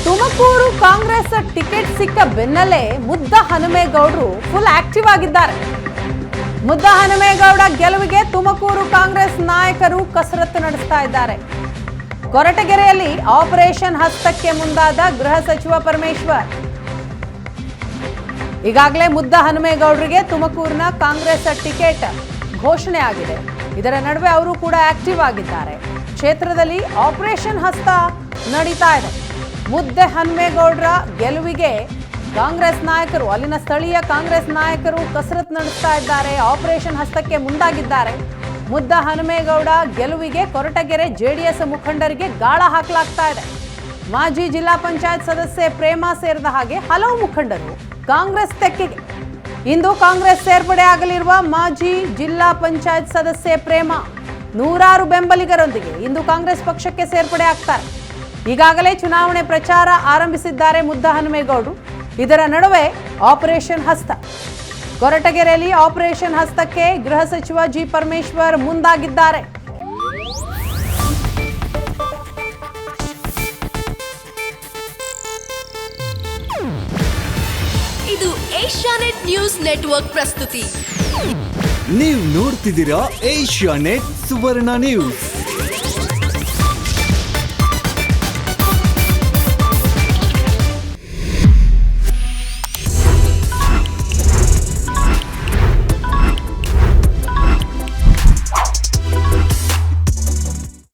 Tumakuru Congress ticket ಸಿಕ್ಕ ಬೆನ್ನಲ್ಲೇ ಮುದ್ದ ಹನುಮೇಗೌಡರು full active ಆಗಿದ್ದಾರೆ. ಮುದ್ದ ಹನುಮೇಗೌಡ ಗೆಲುವಿಗೆ ತುಮಕೂರು ಕಾಂಗ್ರೆಸ್ ನಾಯಕರು ಕಸರತ್ತು ನಡೆಸ್ತಾ ಇದ್ದಾರೆ. ಕೊರಟಗೆರೆಯಲ್ಲಿ ಆಪರೇಷನ್ ಹಸ್ತಕ್ಕೆ ಮುಂದಾದ ಗೃಹ ಸಚಿವ ಪರಮೇಶ್ವರ್. ಈಗಾಗಲೇ ಮುದ್ದ ಹನುಮೇಗೌಡರಿಗೆ ತುಮಕೂರಿನ ಕಾಂಗ್ರೆಸ್ ಟಿಕೆಟ್ ಘೋಷಣೆ ಆಗಿದೆ. ಇದರ ನಡುವೆ ಅವರು ಕೂಡ ಆಕ್ಟಿವ್ ಆಗಿದ್ದಾರೆ. ಕ್ಷೇತ್ರದಲ್ಲಿ ಆಪರೇಷನ್ ಹಸ್ತ ನಡೀತಾ ಇದೆ. ಮುದ್ದೆ ಹನುಮೇಗೌಡರ ಗೆಲುವಿಗೆ ಕಾಂಗ್ರೆಸ್ ನಾಯಕರು, ಅಲ್ಲಿನ ಸ್ಥಳೀಯ ಕಾಂಗ್ರೆಸ್ ನಾಯಕರು ಕಸರತ್ತು ನಡೆಸ್ತಾ ಇದ್ದಾರೆ. ಆಪರೇಷನ್ ಹಸ್ತಕ್ಕೆ ಮುಂದಾಗಿದ್ದಾರೆ. ಮುದ್ದ ಹನುಮೇಗೌಡ ಗೆಲುವಿಗೆ ಕೊರಟಗೆರೆ ಜೆಡಿಎಸ್ ಮುಖಂಡರಿಗೆ ಗಾಳ ಹಾಕಲಾಗ್ತಾ ಇದೆ. ಮಾಜಿ ಜಿಲ್ಲಾ ಪಂಚಾಯತ್ ಸದಸ್ಯೆ ಪ್ರೇಮಾ ಸೇರಿದ ಹಾಗೆ ಹಲವು ಮುಖಂಡರು ಕಾಂಗ್ರೆಸ್ ತೆಕ್ಕೆಗೆ. ಇಂದು ಕಾಂಗ್ರೆಸ್ ಸೇರ್ಪಡೆ ಆಗಲಿರುವ ಮಾಜಿ ಜಿಲ್ಲಾ ಪಂಚಾಯತ್ ಸದಸ್ಯೆ ಪ್ರೇಮಾ ನೂರಾರು ಬೆಂಬಲಿಗರೊಂದಿಗೆ ಇಂದು ಕಾಂಗ್ರೆಸ್ ಪಕ್ಷಕ್ಕೆ ಸೇರ್ಪಡೆ ಆಗ್ತಾರೆ. ಈಗಾಗಲೇ ಚುನಾವಣೆ ಪ್ರಚಾರ ಆರಂಭಿಸಿದ್ದಾರೆ ಮುದ್ದ ಹನುಮೇಗೌಡರು. ಇದರ ನಡುವೆ ಆಪರೇಷನ್ ಹಸ್ತ. ಕೊರಟಗೆರೆಯಲ್ಲಿ ಆಪರೇಷನ್ ಹಸ್ತಕ್ಕೆ ಗೃಹ ಸಚಿವ ಜಿ ಪರಮೇಶ್ವರ್ ಮುಂದಾಗಿದ್ದಾರೆ. ಇದು ಏಷ್ಯಾನೆಟ್ ನ್ಯೂಸ್ ನೆಟ್ವರ್ಕ್ ಪ್ರಸ್ತುತಿ. ನೀವು ನೋಡ್ತಿದ್ದೀರಾ ಏಷ್ಯಾನೆಟ್ ಸುವರ್ಣ ನ್ಯೂಸ್.